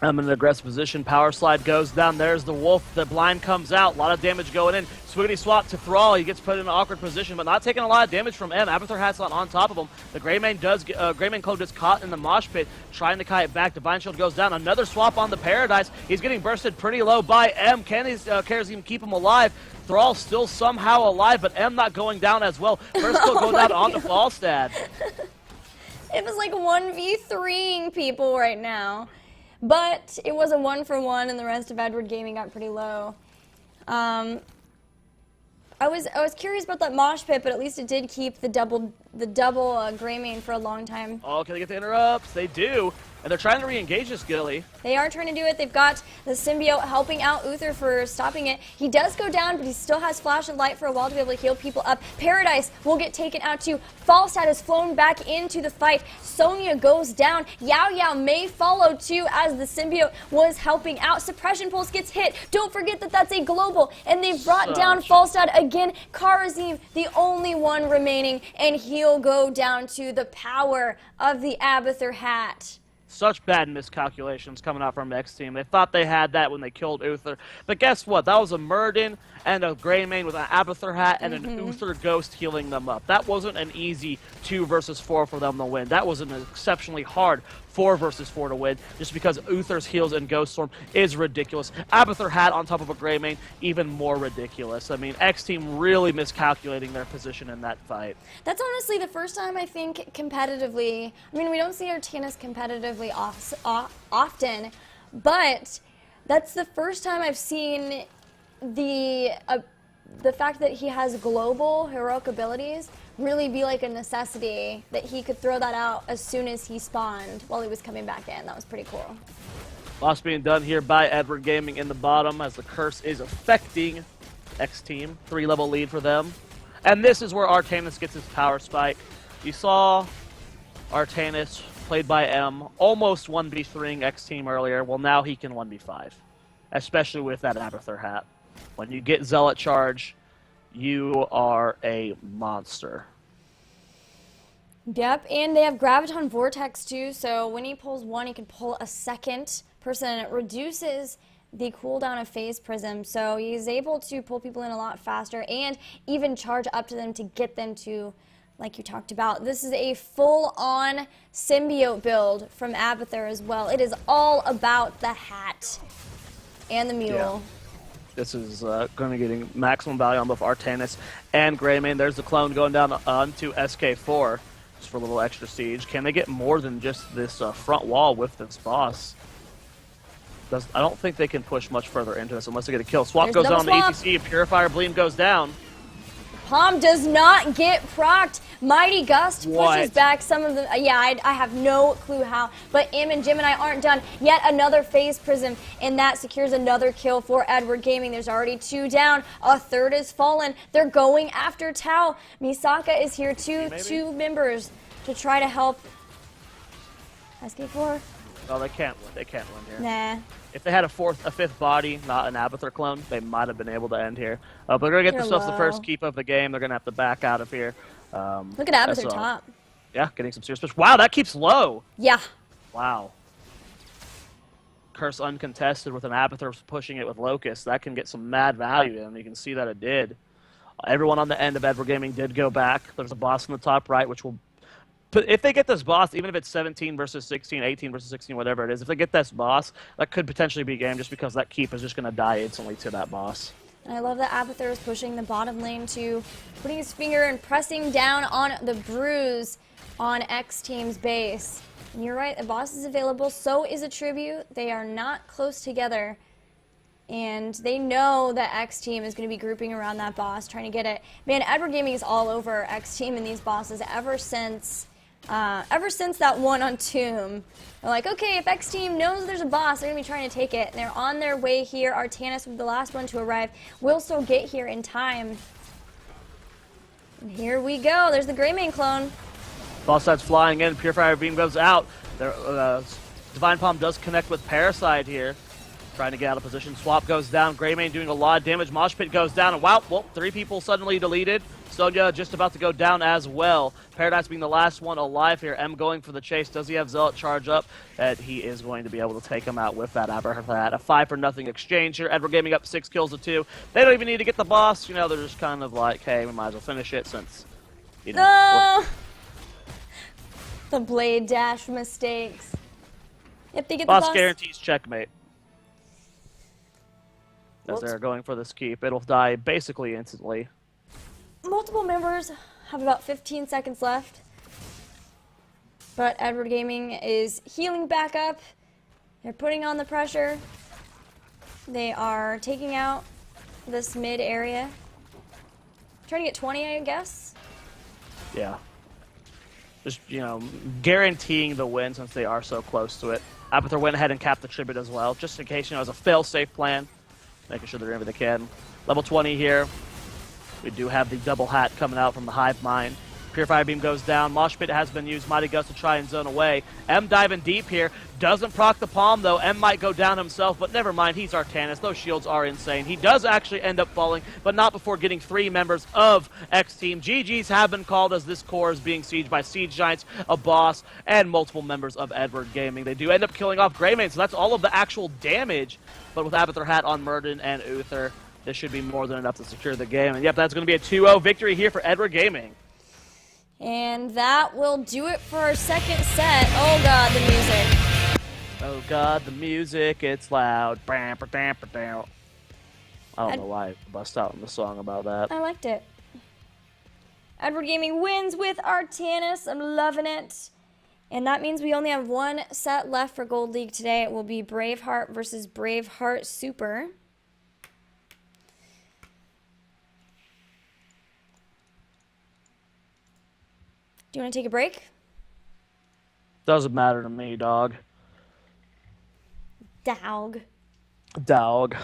I'm in an aggressive position. Power slide goes down. There's the wolf. The blind comes out. A lot of damage going in. Swiggity swap to Thrall. He gets put in an awkward position, but not taking a lot of damage from M. Abathur has on top of him. The Greymane Greymane Clone gets caught in the mosh pit, trying to kite it back. Divine Shield goes down. Another swap on the Paradise. He's getting bursted pretty low by M. Can his Kerosene keep him alive? Thrall still somehow alive, but M not going down as well. First kill go down onto Falstad. It was like 1v3ing people right now. But it was a 1-for-1, and the rest of Edward Gaming got pretty low. I I was curious about that mosh pit, but at least it did keep the double gray main for a long time. Oh, can they get the interrupts? They do. And they're trying to re-engage this Gilly. They are trying to do it. They've got the symbiote helping out Uther for stopping it. He does go down, but he still has Flash of Light for a while to be able to heal people up. Paradise will get taken out too. Falstad has flown back into the fight. Sonya goes down. Yao Yao may follow too as the symbiote was helping out. Suppression Pulse gets hit. Don't forget that that's a global. And they've brought down Falstad again. Karazim, the only one remaining, and he'll go down to the power of the Abathur hat. Such bad miscalculations coming out from X Team. They thought they had that when they killed Uther. But guess what? That was a Murden and a Greymane with an Abathur hat and an Uther Ghost healing them up. That wasn't an easy 2 versus 4 for them to win. That was an exceptionally hard 4 versus 4 to win, just because Uther's heals and Ghost Storm is ridiculous. Abathur hat on top of a Greymane, even more ridiculous. I mean, X Team really miscalculating their position in that fight. That's honestly the first time I think competitively. I mean, we don't see Artanis competitively often, but that's the first time I've seen the fact that he has global heroic abilities really be like a necessity, that he could throw that out as soon as he spawned while he was coming back in. That was pretty cool. Loss being done here by Edward Gaming in the bottom as the curse is affecting X Team. 3-level lead for them. And this is where Artanis gets his power spike. You saw Artanis, played by M, almost 1v3ing X Team earlier. Well, now he can 1v5, especially with that Abathur hat. When you get Zealot Charge, you are a monster. Yep, and they have Graviton Vortex too, so when he pulls one, he can pull a second person, and it reduces the cooldown of Phase Prism, so he's able to pull people in a lot faster and even charge up to them to get them to, like you talked about. This is a full-on symbiote build from Abathur as well. It is all about the hat and the mule. Yeah. This is going to be getting maximum value on both Artanis and Greymane. There's the clone going down onto SK4 just for a little extra siege. Can they get more than just this front wall with this boss? I don't think they can push much further into this unless they get a kill. Swap goes on the ETC. Purifier Bleam goes down. Palm does not get procced. Mighty Gust pushes back some of the... Yeah, I have no clue how. But Im and Gemini aren't done. Yet another Phase Prism, and that secures another kill for Edward Gaming. There's already 2 down. A third is fallen. They're going after Tau. Misaka is here too. 2 members to try to help. SK4. No, they can't win. They can't win here. Nah. If they had a fifth body, not an Abathur clone, they might have been able to end here. But they're going to get themselves the first keep of the game. They're going to have to back out of here. Look at Abathur top. Yeah, getting some serious push. Wow, that keeps low. Yeah. Wow. Curse uncontested with an Abathur pushing it with Locust. That can get some mad value, and you can see that it did. Everyone on the end of Edward Gaming did go back. There's a boss in the top right, which will... If they get this boss, even if it's 17 versus 16, 18 versus 16, whatever it is, if they get this boss, that could potentially be game just because that keep is just going to die instantly to that boss. And I love that Abathur is pushing the bottom lane to putting his finger and pressing down on the bruise on X Team's base. And you're right, the boss is available, so is a tribute. They are not close together. And they know that X Team is going to be grouping around that boss, trying to get it. Man, Edward Gaming is all over X Team and these bosses ever since that one on Tomb. They're like, okay, if X Team knows there's a boss, they're going to be trying to take it. And they're on their way here. Artanis, with the last one to arrive, will still get here in time. And here we go. There's the Greymane clone. Boss side's flying in. Purifier Beam goes out. Divine Palm does connect with Parasite here. Trying to get out of position. Swap goes down. Greymane doing a lot of damage. Mosh Pit goes down. And wow, well, 3 people suddenly deleted. Zoia just about to go down as well. Paradise being the last one alive here. M going for the chase. Does he have Zealot charge up? And he is going to be able to take him out with that Abathur hat. A 5-for-0 exchange here. Edward Gaming up 6 kills to 2. They don't even need to get the boss. You know, they're just kind of like, hey, we might as well finish it since, you know. No! The blade dash mistakes. If they get the boss guarantees checkmate. As they're going for this keep. It'll die basically instantly. Multiple members have about 15 seconds left. But Edward Gaming is healing back up. They're putting on the pressure. They are taking out this mid area. Trying to get 20, I guess. Yeah. Just, guaranteeing the win since they are so close to it. Abathur went ahead and capped the tribute as well, just in case, as a fail-safe plan. Making sure they're doing everything they can. Level 20 here. We do have the double hat coming out from the Hive Mind. Purifier Beam goes down. Mosh Pit has been used. Mighty Gust to try and zone away. M diving deep here. Doesn't proc the palm, though. M might go down himself, but never mind. He's Artanis. Those shields are insane. He does actually end up falling, but not before getting 3 members of X Team. GGs have been called as this core is being sieged by Siege Giants, a boss, and multiple members of Edward Gaming. They do end up killing off Greymane, so that's all of the actual damage. But with Abathur Hat on Murden and Uther, this should be more than enough to secure the game. And yep, that's going to be a 2-0 victory here for Edward Gaming. And that will do it for our second set. Oh god, the music. Oh god, the music, it's loud. I don't know why I bust out in the song about that. I liked it. Edward Gaming wins with Artanis. I'm loving it. And that means we only have 1 set left for Gold League today. It will be Braveheart versus Braveheart Super. Do you want to take a break? Doesn't matter to me, dog. Dog. Dog.